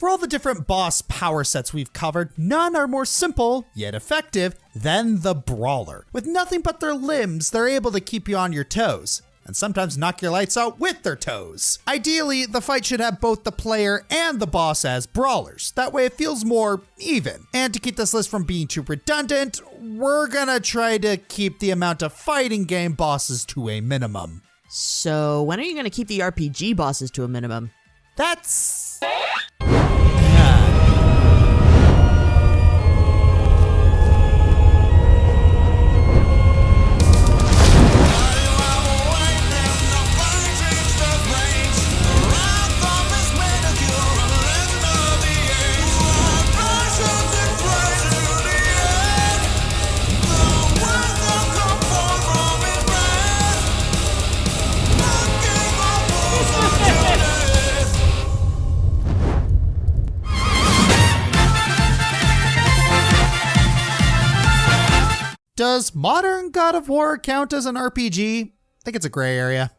For all the different boss power sets we've covered, none are more simple, yet effective, than the Brawler. With nothing but their limbs, they're able to keep you on your toes, and sometimes knock your lights out with their toes. Ideally, the fight should have both the player and the boss as brawlers. That way it feels more even. And to keep this list from being too redundant, we're gonna try to keep the amount of fighting game bosses to a minimum. So when are you gonna keep the RPG bosses to a minimum? That's... Does modern God of War count as an RPG? I think it's a gray area.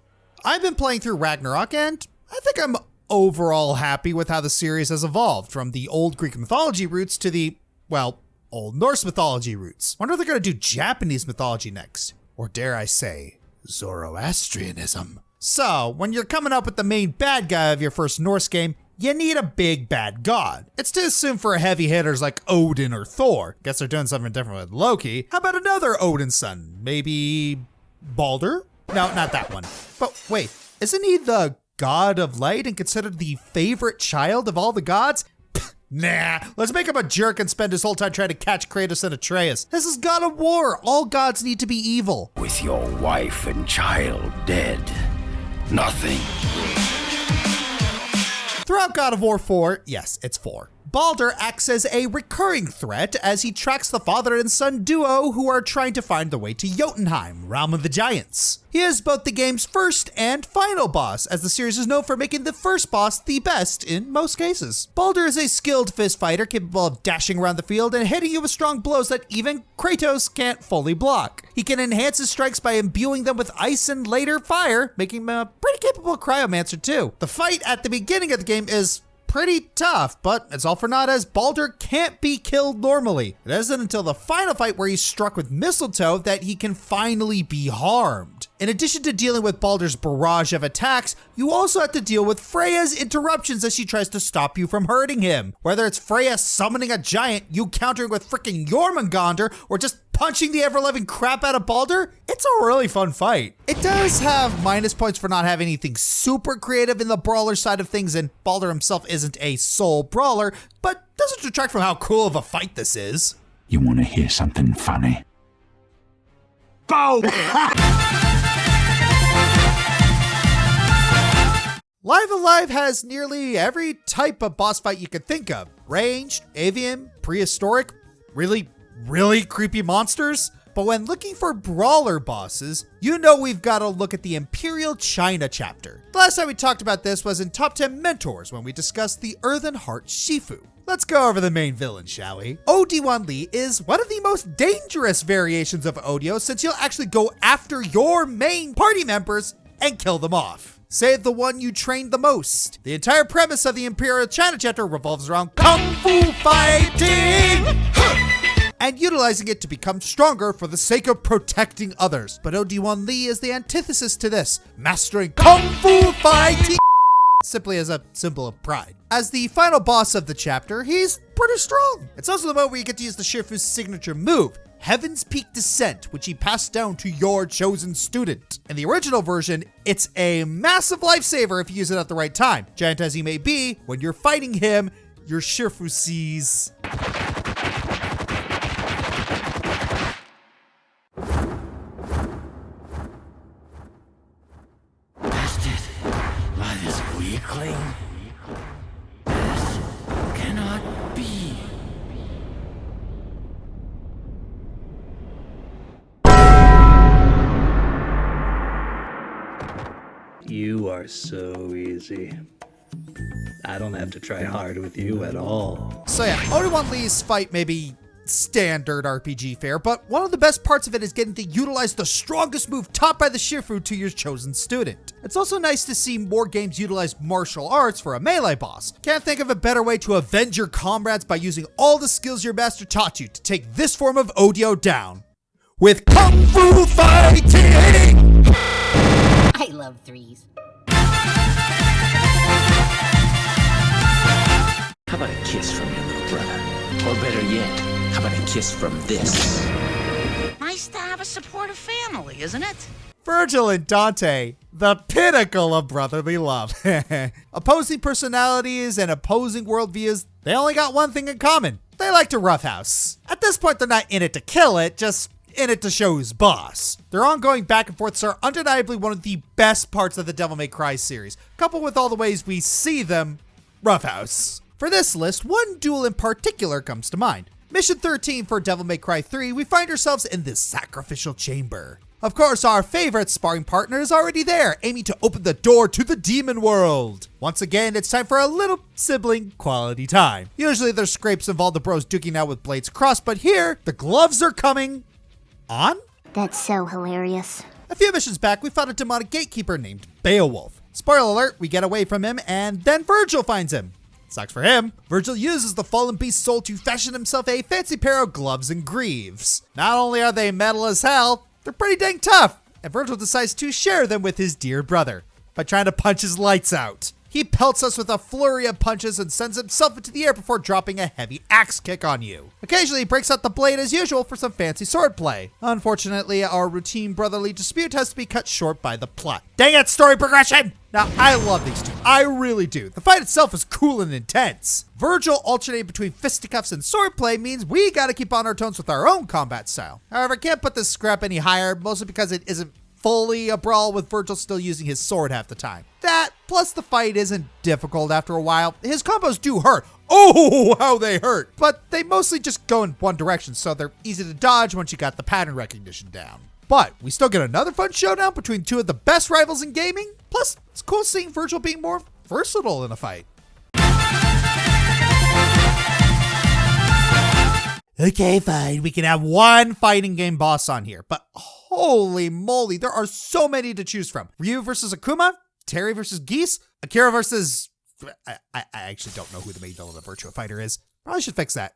I've been playing through Ragnarok and I think I'm overall happy with how the series has evolved from the old Greek mythology roots to the, well, Old Norse mythology roots. Wonder if they're gonna do Japanese mythology next. Or dare I say, Zoroastrianism. So, when you're coming up with the main bad guy of your first Norse game, you need a big bad god. It's too soon for heavy hitters like Odin or Thor. Guess they're doing something different with Loki. How about another Odin son? Maybe Baldur? No, not that one. But wait, isn't he the god of light and considered the favorite child of all the gods? Nah, let's make him a jerk and spend his whole time trying to catch Kratos and Atreus. This is God of War. All gods need to be evil. With your wife and child dead, nothing. Throughout God of War 4, yes, it's 4, Baldur acts as a recurring threat as he tracks the father and son duo who are trying to find the way to Jotunheim, realm of the giants. He is both the game's first and final boss, as the series is known for making the first boss the best in most cases. Baldur is a skilled fist fighter capable of dashing around the field and hitting you with strong blows that even Kratos can't fully block. He can enhance his strikes by imbuing them with ice and later fire, making him a pretty capable cryomancer too. The fight at the beginning of the game is pretty tough, but it's all for naught as Baldur can't be killed normally. It isn't until the final fight where he's struck with mistletoe that he can finally be harmed. In addition to dealing with Baldur's barrage of attacks, you also have to deal with Freya's interruptions as she tries to stop you from hurting him. Whether it's Freya summoning a giant, you countering with frickin' Jormungandr, or just punching the ever-loving crap out of Baldur, it's a really fun fight. It does have minus points for not having anything super creative in the brawler side of things, and Baldur himself isn't a sole brawler, but doesn't detract from how cool of a fight this is. You want to hear something funny? Bow! Live Alive has nearly every type of boss fight you could think of. Ranged, avian, prehistoric, really creepy monsters. But when looking for brawler bosses, you know we've got to look at the Imperial China chapter. The last time we talked about this was in Top 10 Mentors when we discussed the Earthen Heart Shifu. Let's go over the main villain, shall we? Odi-Wan Li is one of the most dangerous variations of Odio since you'll actually go after your main party members and kill them off. Save the one you trained the most. The entire premise of the Imperial China chapter revolves around Kung Fu fighting! And utilizing it to become stronger for the sake of protecting others. But Odi-Wan Li is the antithesis to this, mastering Kung Fu fighting simply as a symbol of pride. As the final boss of the chapter, he's pretty strong. It's also the moment where you get to use the Shifu's signature move, Heaven's Peak Descent, which he passed down to your chosen student. In the original version, it's a massive lifesaver if you use it at the right time. Giant as he may be, when you're fighting him, your Shifu sees... By this weakling? This cannot be. You are so easy. I don't have to try hard with you at all. So yeah, Odi-Wan Li's fight may be standard RPG fare, but one of the best parts of it is getting to utilize the strongest move taught by the Shifu to your chosen student. It's also nice to see more games utilize martial arts for a melee boss. Can't think of a better way to avenge your comrades by using all the skills your master taught you to take this form of Odio down. With Kung Fu Fighting! I love threes. How about a kiss from your little brother? Or better yet, how about a kiss from this? Nice to have a supportive family, isn't it? Virgil and Dante, the pinnacle of brotherly love. Opposing personalities and opposing worldviews, they only got one thing in common. They like to roughhouse. At this point, they're not in it to kill it, just in it to show who's boss. Their ongoing back and forths are undeniably one of the best parts of the Devil May Cry series, coupled with all the ways we see them roughhouse. For this list, one duel in particular comes to mind. Mission 13 for Devil May Cry 3, we find ourselves in this sacrificial chamber. Of course, our favorite sparring partner is already there, aiming to open the door to the demon world. Once again, it's time for a little sibling quality time. Usually there's scrapes of all the bros duking out with blades crossed, but here, the gloves are coming on? That's so hilarious. A few missions back, we found a demonic gatekeeper named Beowulf. Spoiler alert, we get away from him, and then Virgil finds him. Sucks for him. Virgil uses the fallen beast's soul to fashion himself a fancy pair of gloves and greaves. Not only are they metal as hell, they're pretty dang tough, and Virgil decides to share them with his dear brother by trying to punch his lights out. He pelts us with a flurry of punches and sends himself into the air before dropping a heavy axe kick on you. Occasionally, he breaks out the blade as usual for some fancy swordplay. Unfortunately, our routine brotherly dispute has to be cut short by the plot. Dang it, story progression! Now, I love these two. I really do. The fight itself is cool and intense. Virgil alternating between fisticuffs and swordplay means we gotta keep on our tones with our own combat style. However, can't put this scrap any higher, mostly because it isn't fully a brawl with Virgil still using his sword half the time. That, plus the fight isn't difficult after a while. His combos do hurt. Oh, how they hurt. But they mostly just go in one direction, so they're easy to dodge once you got the pattern recognition down. But we still get another fun showdown between two of the best rivals in gaming. Plus, it's cool seeing Virgil being more versatile in a fight. Okay, fine. We can have one fighting game boss on here, but holy moly, there are so many to choose from. Ryu versus Akuma, Terry versus Geese, Akira versus... I actually don't know who the main villain of Virtua Fighter is. Probably should fix that.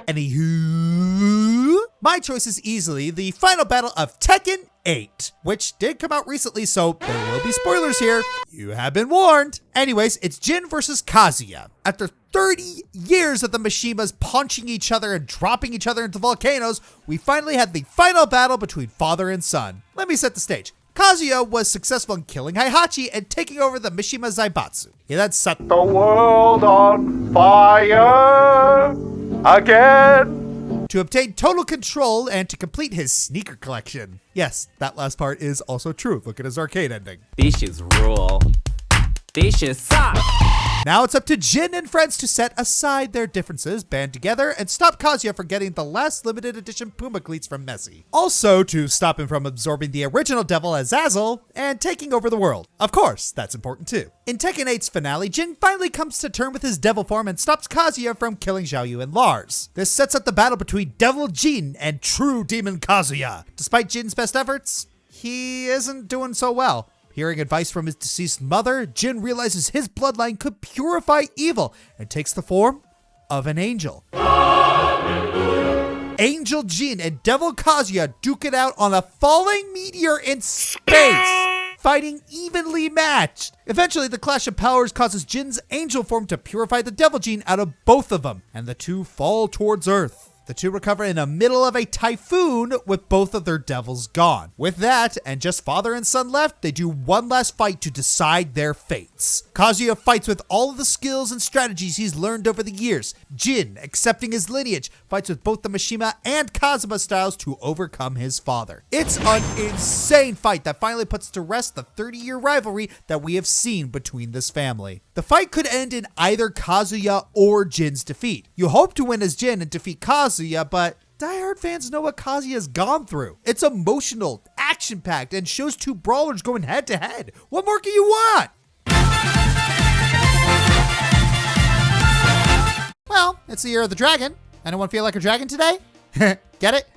Anywho, my choice is easily the final battle of Tekken 8, which did come out recently, so there will be spoilers here. You have been warned. Anyways, it's Jin versus Kazuya. After 30 years of the Mishimas punching each other and dropping each other into volcanoes, we finally had the final battle between father and son. Let me set the stage. Kazuya was successful in killing Heihachi and taking over the Mishima Zaibatsu. He then set the world on fire again to obtain total control and to complete his sneaker collection. Yes, that last part is also true. Look at his arcade ending. These shits rule. These shits suck. Now it's up to Jin and friends to set aside their differences, band together, and stop Kazuya from getting the last limited edition Puma cleats from Messi. Also to stop him from absorbing the original devil Azazel and taking over the world. Of course, that's important too. In Tekken 8's finale, Jin finally comes to terms with his devil form and stops Kazuya from killing Xiaoyu and Lars. This sets up the battle between Devil Jin and True Demon Kazuya. Despite Jin's best efforts, he isn't doing so well. Hearing advice from his deceased mother, Jin realizes his bloodline could purify evil and takes the form of an angel. Angel Jin and Devil Kazuya duke it out on a falling meteor in space, fighting evenly matched. Eventually, the clash of powers causes Jin's angel form to purify the Devil Jin out of both of them, and the two fall towards Earth. The two recover in the middle of a typhoon with both of their devils gone. With that, and just father and son left, they do one last fight to decide their fates. Kazuya fights with all of the skills and strategies he's learned over the years. Jin, accepting his lineage, fights with both the Mishima and Kazuma styles to overcome his father. It's an insane fight that finally puts to rest the 30-year rivalry that we have seen between this family. The fight could end in either Kazuya or Jin's defeat. You hope to win as Jin and defeat Kazuya, but diehard fans know what Kazuya's gone through. It's emotional, action-packed, and shows two brawlers going head-to-head. What more can you want? Well, it's the year of the dragon. Anyone feel like a dragon today? Get it?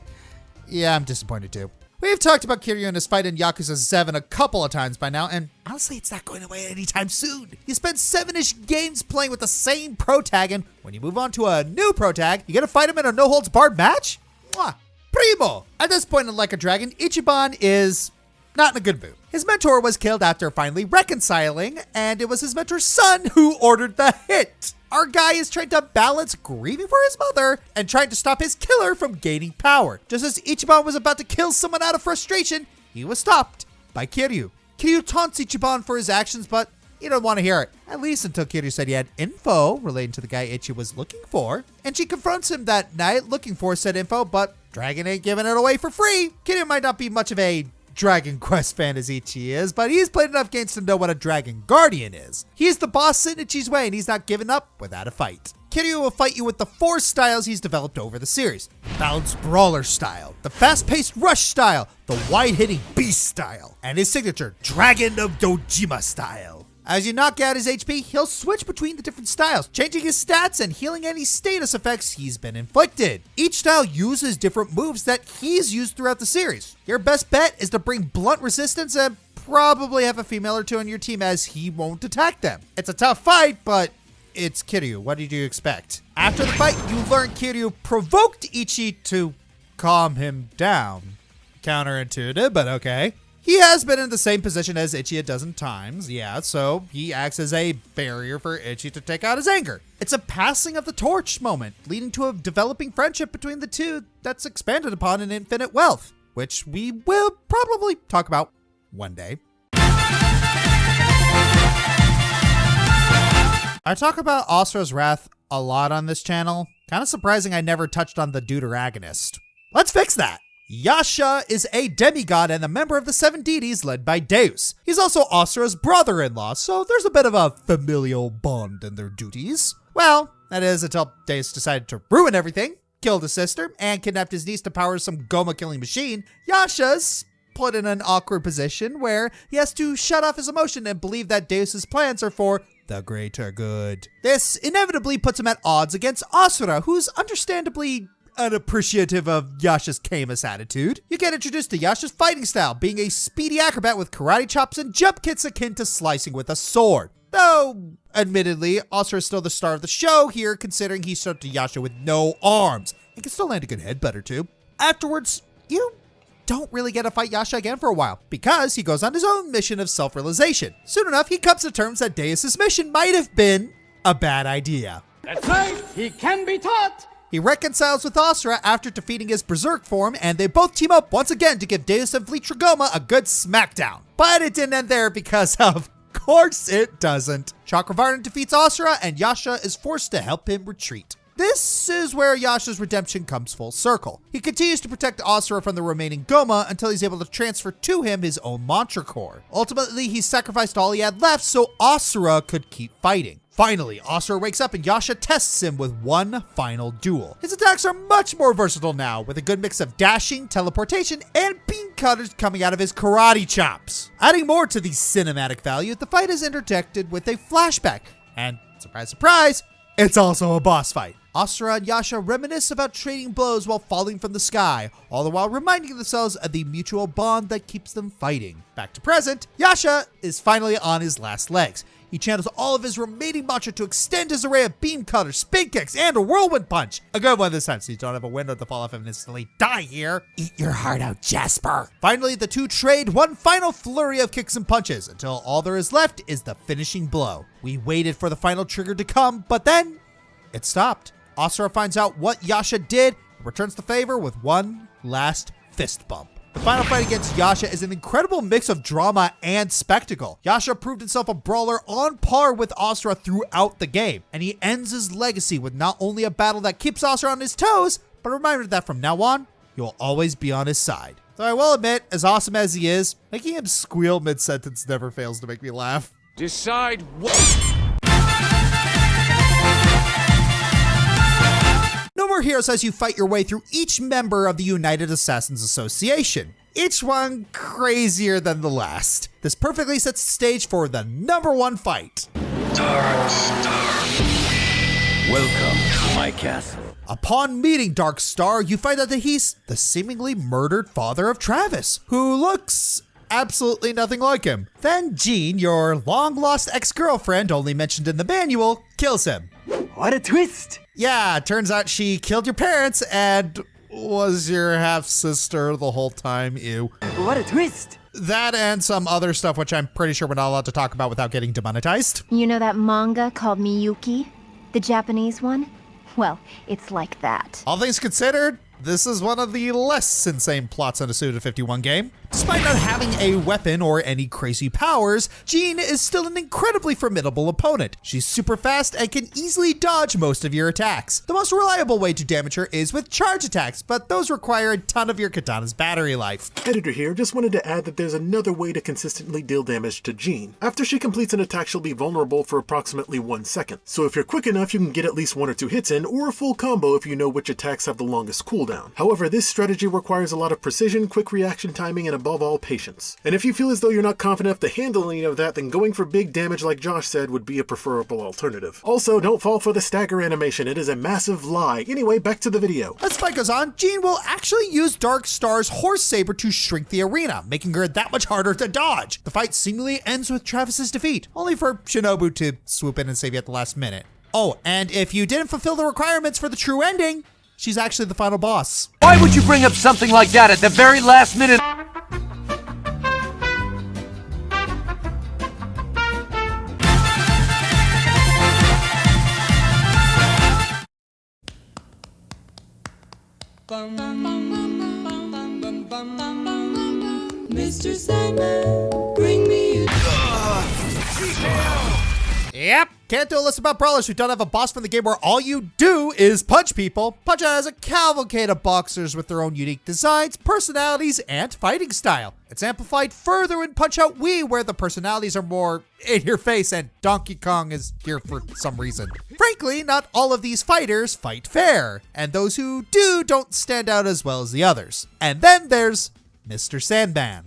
Yeah, I'm disappointed too. We've talked about Kiryu and his fight in Yakuza 7 a couple of times by now, and honestly, it's not going away anytime soon. You spend 7-ish games playing with the same pro tag, and when you move on to a new pro tag, you gotta fight him in a no-holds-barred match? Mwah. Primo! At this point in Like a Dragon, Ichiban is not in a good mood. His mentor was killed after finally reconciling, and it was his mentor's son who ordered the hit. Our guy is trying to balance grieving for his mother and trying to stop his killer from gaining power. Just as Ichiban was about to kill someone out of frustration, he was stopped by Kiryu. Kiryu taunts Ichiban for his actions, but he don't want to hear it. At least until Kiryu said he had info relating to the guy Ichi was looking for. And she confronts him that night looking for said info, but Dragon ain't giving it away for free. Kiryu might not be much of a Dragon Quest fan as Ichi is, but he's played enough games to know what a Dragon Guardian is. He's the boss in Ichi's way, and he's not giving up without a fight. Kiryu will fight you with the 4 styles he's developed over the series. The balanced brawler style, the fast-paced rush style, the wide-hitting beast style, and his signature Dragon of Dojima style. As you knock out his HP, he'll switch between the different styles, changing his stats and healing any status effects he's been inflicted. Each style uses different moves that he's used throughout the series. Your best bet is to bring blunt resistance and probably have a female or two on your team as he won't attack them. It's a tough fight, but it's Kiryu. What did you expect? After the fight, you learn Kiryu provoked Ichi to calm him down. Counterintuitive, but okay. He has been in the same position as Ichi a dozen times, yeah, so he acts as a barrier for Ichi to take out his anger. It's a passing of the torch moment, leading to a developing friendship between the two that's expanded upon in Infinite Wealth, which we will probably talk about one day. I talk about Asura's Wrath a lot on this channel. Kind of surprising I never touched on the deuteragonist. Let's fix that! Yasha is a demigod and a member of the 7 deities led by Deus. He's also Asura's brother-in-law, so there's a bit of a familial bond in their duties. Well, that is until Deus decided to ruin everything, killed his sister, and kidnapped his niece to power some Goma killing machine. Yasha's put in an awkward position where he has to shut off his emotion and believe that Deus's plans are for the greater good. This inevitably puts him at odds against Asura, who's understandably unappreciative of Yasha's Camus attitude. You get introduced to Yasha's fighting style, being a speedy acrobat with karate chops and jump kicks akin to slicing with a sword. Though, admittedly, Asura is still the star of the show here, considering he started Yasha with no arms. He can still land a good headbutt or two. Afterwards, you don't really get to fight Yasha again for a while, because he goes on his own mission of self-realization. Soon enough, he comes to terms that Deus' mission might have been a bad idea. That's right, he can be taught! He reconciles with Asura after defeating his berserk form, and they both team up once again to give Deus and Fleet Trigoma a good smackdown. But it didn't end there because of course it doesn't. Chakravartin defeats Asura, and Yasha is forced to help him retreat. This is where Yasha's redemption comes full circle. He continues to protect Asura from the remaining Goma until he's able to transfer to him his own mantra core. Ultimately, he sacrificed all he had left so Asura could keep fighting. Finally, Asura wakes up and Yasha tests him with one final duel. His attacks are much more versatile now, with a good mix of dashing, teleportation, and beam cutters coming out of his karate chops. Adding more to the cinematic value, the fight is interjected with a flashback, and surprise, surprise, it's also a boss fight. Asura and Yasha reminisce about trading blows while falling from the sky, all the while reminding themselves of the mutual bond that keeps them fighting. Back to present, Yasha is finally on his last legs. He channels all of his remaining mantra to extend his array of beam cutters, spin kicks, and a whirlwind punch. A good one this time, so you don't have a window to fall off and instantly die here. Eat your heart out, Jasper. Finally, the two trade one final flurry of kicks and punches until all there is left is the finishing blow. We waited for the final trigger to come, but then it stopped. Asura finds out what Yasha did and returns the favor with one last fist bump. The final fight against Yasha is an incredible mix of drama and spectacle. Yasha proved himself a brawler on par with Asura throughout the game, and he ends his legacy with not only a battle that keeps Asura on his toes, but a reminder that from now on, you'll always be on his side. So I will admit, as awesome as he is, making him squeal mid-sentence never fails to make me laugh. Decide what... No More Heroes has you fight your way through each member of the United Assassins Association, each one crazier than the last. This perfectly sets the stage for the #1 fight. Welcome to my castle. Upon meeting Dark Star, you find out that he's the seemingly murdered father of Travis, who looks absolutely nothing like him. Then Jean, your long-lost ex-girlfriend only mentioned in the manual, kills him. What a twist! Yeah, turns out she killed your parents and was your half-sister the whole time. Ew. What a twist! That and some other stuff which I'm pretty sure we're not allowed to talk about without getting demonetized. You know that manga called Miyuki? The Japanese one? Well, it's like that. All things considered, this is one of the less insane plots in a Suda 51 game. Despite not having a weapon or any crazy powers, Jean is still an incredibly formidable opponent. She's super fast and can easily dodge most of your attacks. The most reliable way to damage her is with charge attacks, but those require a ton of your katana's battery life. Editor here, just wanted to add that there's another way to consistently deal damage to Jean. After she completes an attack, she'll be vulnerable for approximately 1 second. So if you're quick enough, you can get at least 1 or 2 hits in, or a full combo if you know which attacks have the longest cooldown. However, this strategy requires a lot of precision, quick reaction timing, and above all, patience. And if you feel as though you're not confident enough to handle any of that, then going for big damage like Josh said would be a preferable alternative. Also, don't fall for the stagger animation, it is a massive lie. Anyway, back to the video. As the fight goes on, Jean will actually use Dark Star's Horse Saber to shrink the arena, making her that much harder to dodge. The fight seemingly ends with Travis's defeat, only for Shinobu to swoop in and save you at the last minute. Oh, and if you didn't fulfill the requirements for the true ending, she's actually the final boss. Why would you bring up something like that at the very last minute? Mr. Sandman, bring me Yep, can't do a list about brawlers who don't have a boss from the game where all you do is punch people. Punch-Out has a cavalcade of boxers with their own unique designs, personalities, and fighting style. It's amplified further in Punch-Out Wii, where the personalities are more in your face and Donkey Kong is here for some reason. Frankly, not all of these fighters fight fair, and those who do don't stand out as well as the others. And then there's Mr. Sandman.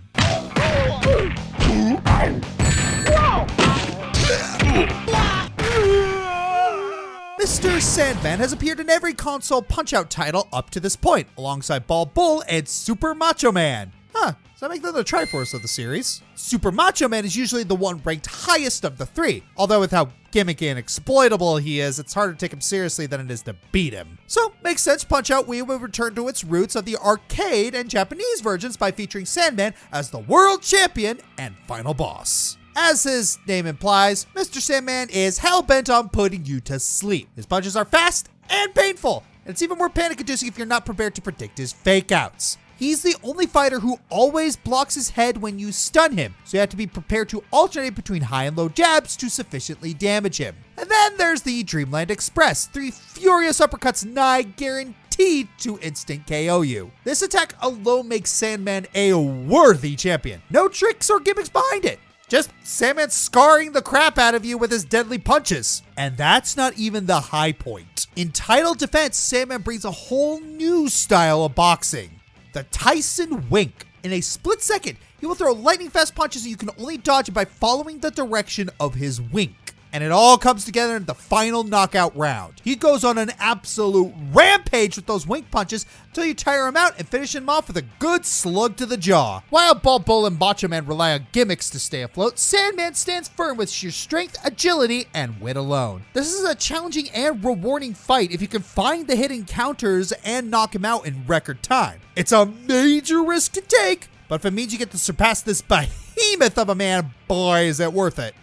Mr. Sandman has appeared in every console Punch-Out title up to this point, alongside Ball Bull and Super Macho Man. Huh, does that make them the Triforce of the series? Super Macho Man is usually the one ranked highest of the 3, although with how gimmicky and exploitable he is, it's harder to take him seriously than it is to beat him. So, makes sense Punch-Out Wii would return to its roots of the arcade and Japanese versions by featuring Sandman as the world champion and final boss. As his name implies, Mr. Sandman is hell-bent on putting you to sleep. His punches are fast and painful, and it's even more panic-inducing if you're not prepared to predict his fake-outs. He's the only fighter who always blocks his head when you stun him, so you have to be prepared to alternate between high and low jabs to sufficiently damage him. And then there's the Dreamland Express, 3 furious uppercuts nigh guaranteed to instant KO you. This attack alone makes Sandman a worthy champion. No tricks or gimmicks behind it. Just Sandman scarring the crap out of you with his deadly punches. And that's not even the high point. In title defense, Sandman brings a whole new style of boxing. The Tyson Wink. In a split second, he will throw lightning fast punches and you can only dodge it by following the direction of his wink. And it all comes together in the final knockout round. He goes on an absolute rampage with those wink punches until you tire him out and finish him off with a good slug to the jaw. While Ball Bull and Macho Man rely on gimmicks to stay afloat, Sandman stands firm with sheer strength, agility, and wit alone. This is a challenging and rewarding fight if you can find the hidden counters and knock him out in record time. It's a major risk to take, but if it means you get to surpass this behemoth of a man, boy, is it worth it.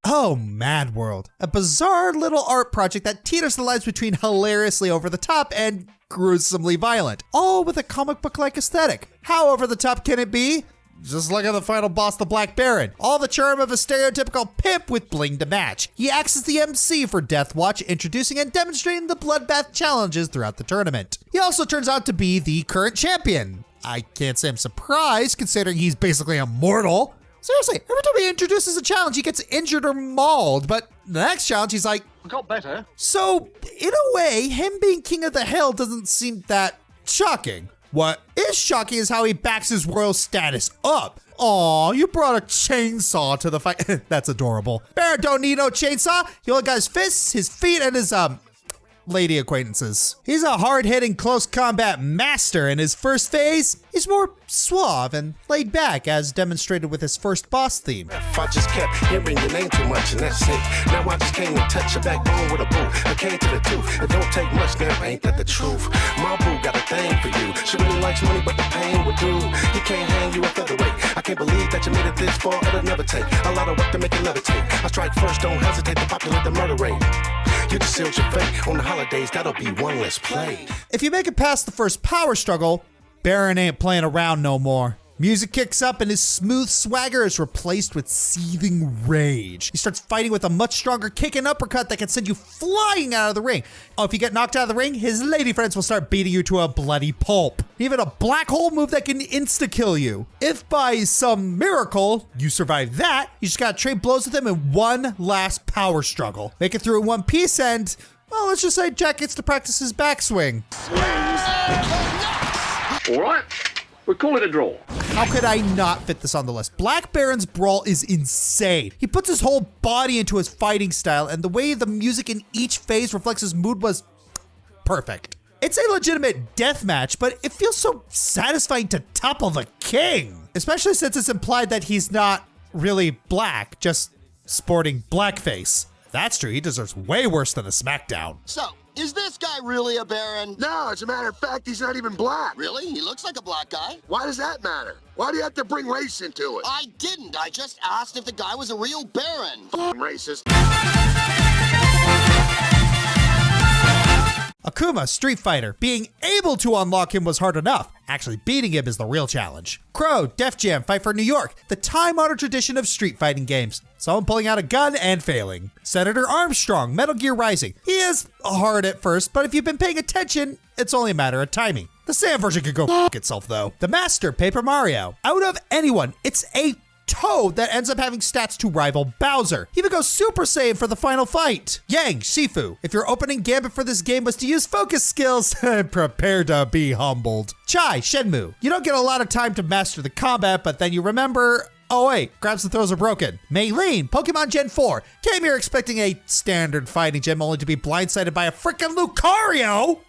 Oh, Mad World, a bizarre little art project that teeters the lines between hilariously over the top and gruesomely violent, all with a comic book-like aesthetic. How over the top can it be? Just look at the final boss, the Black Baron. All the charm of a stereotypical pimp with bling to match. He acts as the MC for Death Watch, introducing and demonstrating the bloodbath challenges throughout the tournament. He also turns out to be the current champion. I can't say I'm surprised, considering he's basically immortal. Seriously, every time he introduces a challenge, he gets injured or mauled, but the next challenge, he's like, got better. So, in a way, him being king of the hill doesn't seem that shocking. What is shocking is how he backs his royal status up. Aw, you brought a chainsaw to the fight. That's adorable. Baron don't need no chainsaw. He only got his fists, his feet, and his, lady acquaintances. He's a hard-hitting close combat master. In his first phase, he's more suave and laid back, as demonstrated with his first boss theme. I just kept hearing your name too much, and that's it. Now I just came to touch your backbone with a boot. I came to the tooth. It don't take much now, ain't that the truth? My boo got a thing for you. She really likes money, but the pain would do. He can't hang you a featherweight. I can't believe that you made it this far. It'll never take a lot of work to make it levitate. I strike first, don't hesitate to populate the murder rate. You just sealed your fate. On the holidays, that'll be one less play. If you make it past the first power struggle, Baron ain't playing around no more. Music kicks up and his smooth swagger is replaced with seething rage. He starts fighting with a much stronger kick and uppercut that can send you flying out of the ring. Oh, if you get knocked out of the ring, his lady friends will start beating you to a bloody pulp. Even a black hole move that can insta-kill you. If by some miracle you survive that, you just gotta trade blows with him in one last power struggle. Make it through in one piece and, well, let's just say Jack gets to practice his backswing. All right, we'll call it a draw. How could I not fit this on the list? Black Baron's brawl is insane. He puts his whole body into his fighting style, and the way the music in each phase reflects his mood was perfect. It's a legitimate death match, but it feels so satisfying to topple the king, especially since it's implied that he's not really black, just sporting blackface. If that's true, he deserves way worse than a smackdown. So, is this guy really a Baron? No, as a matter of fact, he's not even black. Really? He looks like a black guy. Why does that matter? Why do you have to bring race into it? I didn't. I just asked if the guy was a real Baron. Racist. Akuma, Street Fighter. Being able to unlock him was hard enough. Actually, beating him is the real challenge. Crow, Def Jam, Fight for New York. The time-honored tradition of street fighting games. Someone pulling out a gun and failing. Senator Armstrong, Metal Gear Rising. He is hard at first, but if you've been paying attention, it's only a matter of timing. The Sam version could go f*** itself though. The Master, Paper Mario. Out of anyone, it's a Toad that ends up having stats to rival Bowser. He even goes Super Saiyan for the final fight. Yang, Shifu. If your opening gambit for this game was to use focus skills, prepare to be humbled. Chai, Shenmue. You don't get a lot of time to master the combat, but then you remember, oh wait, grabs and throws are broken. Maylene, Pokemon Gen 4. Came here expecting a standard fighting gym only to be blindsided by a frickin' Lucario.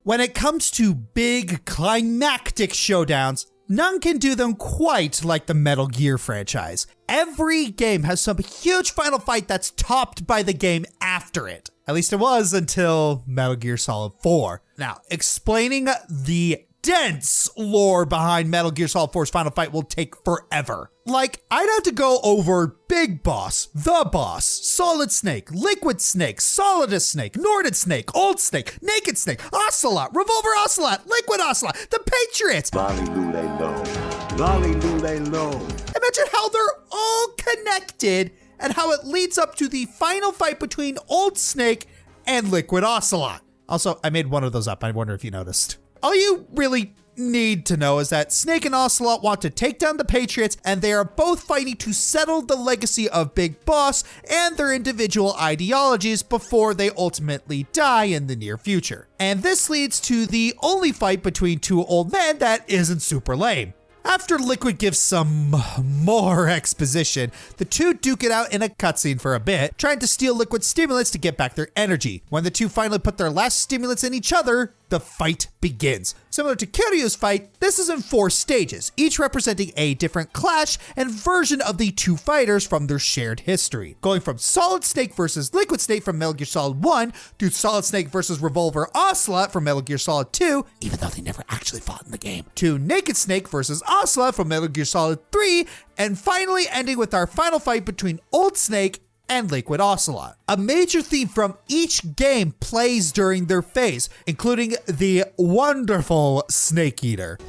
When it comes to big climactic showdowns, none can do them quite like the Metal Gear franchise. Every game has some huge final fight that's topped by the game after it. At least it was until Metal Gear Solid 4. Now, explaining the dense lore behind Metal Gear Solid 4's final fight will take forever. Like, I'd have to go over Big Boss, The Boss, Solid Snake, Liquid Snake, Solidus Snake, Norded Snake, Old Snake, Naked Snake, Ocelot, Revolver Ocelot, Liquid Ocelot, The Patriots. Imagine how they're all connected and how it leads up to the final fight between Old Snake and Liquid Ocelot. Also, I made one of those up. I wonder if you noticed. All you really need to know is that Snake and Ocelot want to take down the Patriots, and they are both fighting to settle the legacy of Big Boss and their individual ideologies before they ultimately die in the near future. And this leads to the only fight between two old men that isn't super lame. After Liquid gives some more exposition, the two duke it out in a cutscene for a bit, trying to steal Liquid's stimulants to get back their energy. When the two finally put their last stimulants in each other, the fight begins. Similar to Kiryu's fight, this is in 4 stages, each representing a different clash and version of the two fighters from their shared history. Going from Solid Snake versus Liquid Snake from Metal Gear Solid 1 to Solid Snake versus Revolver Ocelot from Metal Gear Solid 2, even though they never actually fought in the game, to Naked Snake versus Ocelot from Metal Gear Solid 3, and finally ending with our final fight between Old Snake and Liquid Ocelot. A major theme from each game plays during their phase, including the wonderful Snake Eater.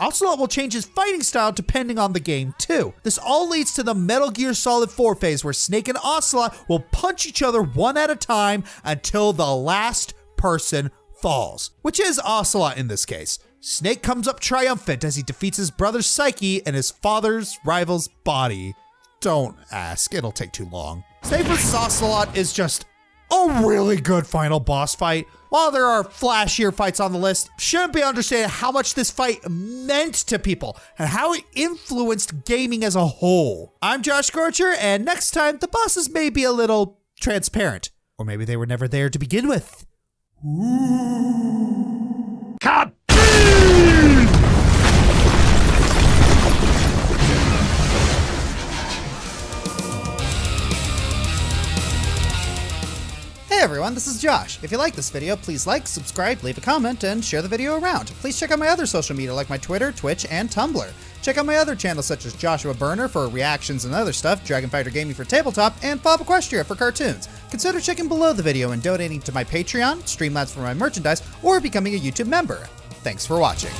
Ocelot will change his fighting style depending on the game too. This all leads to the Metal Gear Solid 4 phase where Snake and Ocelot will punch each other one at a time until the last person falls, which is Ocelot in this case. Snake comes up triumphant as he defeats his brother's psyche and his father's rival's body. don't ask. It'll take too long. Snake vs. Ocelot is just a really good final boss fight. While there are flashier fights on the list, shouldn't be understated how much this fight meant to people and how it influenced gaming as a whole. I'm JoshScorcher, and next time the bosses may be a little transparent. Or maybe they were never there to begin with. Ooh. Hey everyone, this is Josh. If you like this video, please like, subscribe, leave a comment, and share the video around. Please check out my other social media like my Twitter, Twitch, and Tumblr. Check out my other channels such as Joshua Burner for reactions and other stuff, Dragon Fighter Gaming for tabletop, and Bob Equestria for cartoons. Consider checking below the video and donating to my Patreon, Streamlabs for my merchandise, or becoming a YouTube member. Thanks for watching.